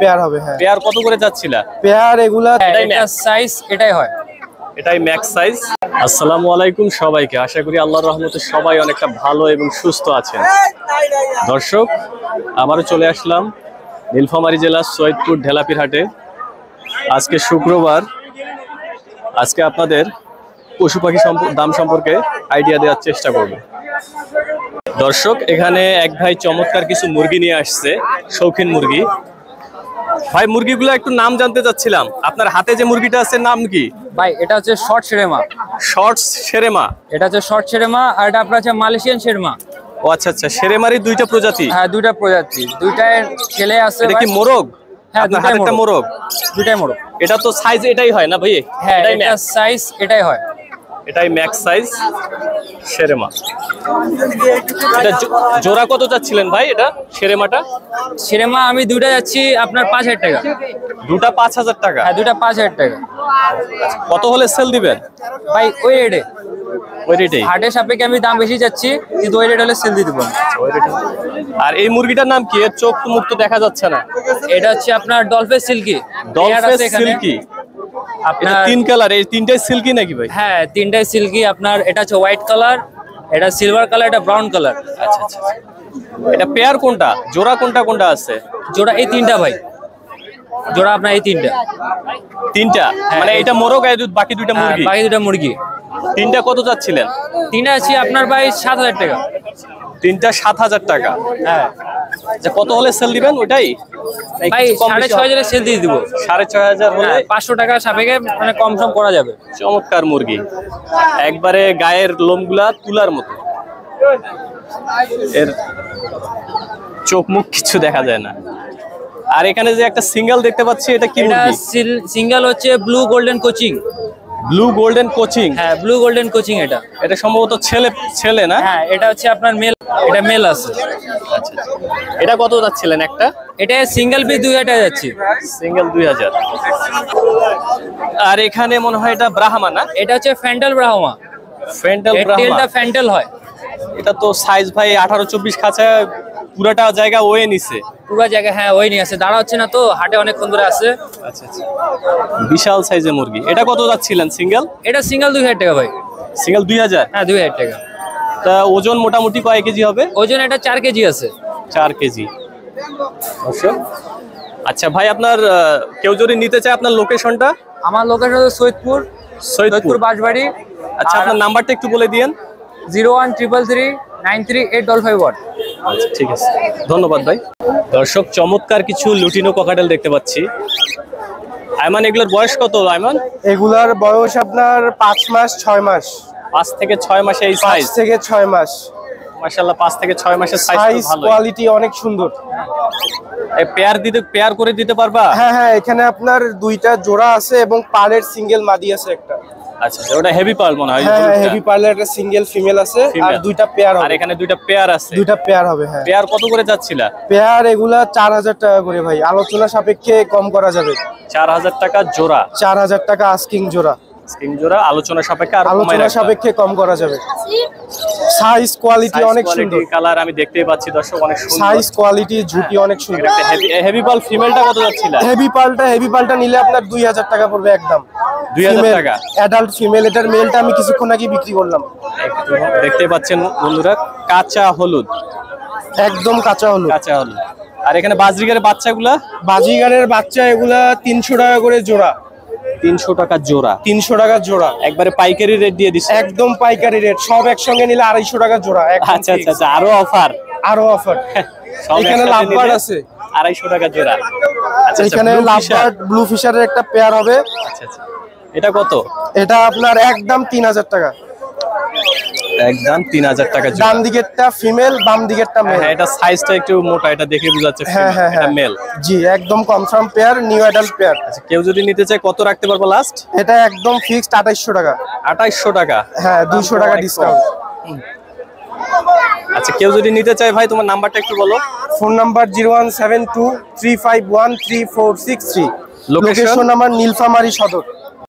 Pair হবে। হ্যাঁ, pair কত করে যাচ্ছিলা? পেয়ার এগুলা এটা সাইজ এটাই হয়, এটাই ম্যাক্স সাইজ। আসসালামু আলাইকুম সবাইকে, আশা করি আল্লাহর রহমতে সবাই অনেকটা ভালো এবং সুস্থ আছেন। দর্শক, আবারও চলে আসলাম নীলফামারী জেলার সৈয়দপুর ঢেলাপির হাটে। আজকে শুক্রবার, আজকে আপনাদের পশু পাখি দাম সম্পর্কে আইডিয়া দেওয়ার চেষ্টা করব। দর্শক, এখানে এক ভাই চমৎকার কিছু মুরগি নিয়ে আসছে, শৌখিন মুরগি। ভাই, মুরগিগুলো একটু নাম জানতে চাচ্ছিলাম। আপনার হাতে যে মুরগিটা আছে নাম কি? ভাই এটা হচ্ছে শর্ট শেরেমা। শর্ট শেরেমা? এটা হচ্ছে শর্ট শেরেমা, আর এটা আপনার হচ্ছে মালয়েশিয়ান শেরমা। ও আচ্ছা আচ্ছা, শেরেমারি দুইটা প্রজাতি? হ্যাঁ, দুইটা প্রজাতি, দুইটার ছেলে আছে। এটা কি মোরগ? হ্যাঁ, দুইটাই মোরগ। দুইটাই মোরগ। এটা তো সাইজ এটাই হয় না ভাই? হ্যাঁ, এটা সাইজ এটাই হয়, এটাই ম্যাক্স সাইজ শেরেমা। এটা জোড়া কত চাচ্ছিলেন ভাই এটা শেরেমাটা? শেরেমা আমি দুইটা যাচ্ছি আপনার 5,000 টাকা। দুটা 5,000 টাকা? হ্যাঁ, দুইটা 5,000 টাকা। কত হলে সেল দিবেন ভাই ওই রেটে, ওই রেটেই? হাটের সাপেক্ষে আমি দাম বেশি যাচ্ছি, কিন্তু ওই রেট হলে সেল দিয়ে দেবো। আর এই মুরগিটার নাম কি? এর চোখ মুখ তো দেখা যাচ্ছে না। এটা হচ্ছে আপনার ডলফিন সিল্কি। ডলফিন সিল্কি আপনার তিন কালার, এই তিনটাই সিল্কি নাকি ভাই? হ্যাঁ, তিনটাই সিল্কি। আপনার এটা হচ্ছে হোয়াইট কালার, এটা সিলভার কালার, এটা ব্রাউন কালার। আচ্ছা আচ্ছা, এটা পেয়ার কোনটা, জোড়া কোনটা কোনটা আছে? জোড়া এই তিনটা ভাই, জোড়া আপনার এই তিনটা। তিনটা মানে এটা মোরগ আর বাকি দুইটা মুরগি? বাকি দুইটা মুরগি। তিনটা কত চাচ্ছিলেন? তিনটা আছে আপনার ভাই 7,000 টাকা। তিনটা 7,000 টাকা? হ্যাঁ। আচ্ছা, কত হলে সেল দিবেন ওইটাই? ভাই 6,500 সেল দিয়ে দিব। 6,500 হলে 500 টাকা সাপেক্ষে মানে কম সম করা যাবে। চমৎকার মুরগি, একবারে গায়ের লোমগুলা তুলার মতো, এর চোখ মুখ কিছু দেখা যায় না। আর এখানে যে একটা সিঙ্গেল দেখতে পাচ্ছি, এটা কি মুরগি? সিঙ্গেল হচ্ছে blue golden coaching. Blue golden coaching? হ্যাঁ, ব্লু গোল্ডেন কোচিং। এটা সম্ভবত ছেলে না? হ্যাঁ, এটা হচ্ছে আপনার মেল, এটা মেল আছে। আচ্ছা, এটা কত যাচ্ছিলেন একটা? এটা সিঙ্গেল পিস 2,000 টাকা যাচ্ছে। সিঙ্গেল 2,000। আর এখানে মনে হয় এটা ব্রাহ্মা না? এটা হচ্ছে ফ্যান্টাল ব্রাহ্মা। ফ্যান্টাল ব্রাহ্মা? টেলটা ফ্যান্টাল হয়। এটা তো সাইজ ভাই 18-24 খাঁচা, পুরাটা জায়গা ওয়ে নিছে? পুরো জায়গা হ্যাঁ ওই নিয়ে আছে, দাঁড়া হচ্ছে না তো, হাটে অনেকক্ষণ ধরে আছে। আচ্ছা আচ্ছা, বিশাল সাইজের মুরগি। এটা কত যাচ্ছিলেন সিঙ্গেল? এটা সিঙ্গেল 2,000 টাকা ভাই। সিঙ্গেল 2,000? হ্যাঁ, 2,000 টাকা। তা ওজন মোটামুটি কয় কেজি হবে? ওজন এটা 4 কেজি আছে। 4 কেজি। আচ্ছা ভাই, আপনার কেউ যদি নিতে চায়, আপনার লোকেশনটা? আমার লোকেশন হচ্ছে সৈয়দপুর বাসবাড়ি। আচ্ছা, আপনার নাম্বারটা একটু বলে দিয়েন। 01333938551। আচ্ছা, ঠিক আছে, ধন্যবাদ ভাই। দর্শক, চমৎকার কিছু লুটিনো ককাটেল দেখতে পাচ্ছি। আয়মান, এগুলোর বয়স কত আয়মান? এগুলার বয়স আপনার 5 মাস 6 মাস। 5 থেকে 6 মাসে এই সাইজ? 5 থেকে 6 মাস। মাশাআল্লাহ, 5 থেকে 6 মাসের সাইজ ভালো, কোয়ালিটি অনেক সুন্দর। এই পেয়ার করে দিতে পারবা? হ্যাঁ হ্যাঁ, এখানে আপনার দুইটা জোড়া আছে এবং পালের সিঙ্গেল মাদি আছে একটা। আচ্ছা, ওটা হেভি পার্ল মনে হয়? হ্যাঁ, হেভি পার্লের একটা সিঙ্গেল ফিমেল আছে, আর দুইটা পেয়ার হবে। আর এখানে দুইটা পেয়ার আছে? দুইটা পেয়ার হবে। হ্যাঁ। পেয়ার কত করে যাচ্ছিলা? পেয়ার এগুলা 4,000 টাকা করে ভাই, আলোচনা সাপেক্ষে কম করা যাবে। 4,000 টাকা জোড়া? 4,000 টাকা আস্কিং জোড়া। আস্কিং জোড়া, আলোচনা সাপেক্ষে আর আলোচনা সাপেক্ষে কম করা যাবে। সাইজ কোয়ালিটি অনেক সুন্দর। কালার আমি দেখতেই পাচ্ছি দর্শক, অনেক সুন্দর সাইজ কোয়ালিটি, ঝুটি অনেক সুন্দর। হেভি পার্ল ফিমেলটা কত যাচ্ছিলা? হেভি পালটা নিলে আপনার 2,000 টাকা পড়বে একদম। 2,000 টাকা অ্যাডাল্ট ফিমেল। এটার মেলটা আমি কিছুক্ষণ আগে বিক্রি করলাম। দেখতে পাচ্ছেন বন্ধুরা, কাঁচা হলুদ, একদম কাঁচা হলুদ। আর এখানে বাজরিগারের বাচ্চাগুলা? বাজিগারের বাচ্চা এগুলা 300 টাকা করে জোড়া। 300 টাকা জোড়া? 300 টাকা জোড়া। একবারে পাইকারি রেট দিয়ে দিচ্ছে? একদম পাইকারি রেট, সব একসঙ্গে নিলে 250 টাকা জোড়া। আচ্ছা আচ্ছা, আরো অফার? এখানে লাভবার্ড আছে 250 টাকা জোড়া। আচ্ছা, এখানে লাভবার্ড ব্লু ফিশারের একটা পেয়ার হবে। আচ্ছা আচ্ছা, এটা কত? এটা আপনার একদম 3,000 টাকা। একদম 3,000 টাকা জোড়া। ডান দিকেরটা ফিমেল, বাম দিকেরটা মেল। হ্যাঁ, এটা সাইজটা একটু মোটা, এটা দেখে বোঝা যাচ্ছে এটা মেল। জি, একদম confirm pair, new adult pair. আচ্ছা, কেউ যদি নিতে চায় কত রাখতে পারবো লাস্ট? এটা একদম ফিক্সড 2,800 টাকা। 2,800 টাকা? হ্যাঁ, 200 টাকা ডিসকাউন্ট। আচ্ছা, কেউ যদি নিতে চায় ভাই, তোমার নাম্বারটা একটু বলো। Phone number 01723513463। লোকেশন আমার নীলফামারী সদর।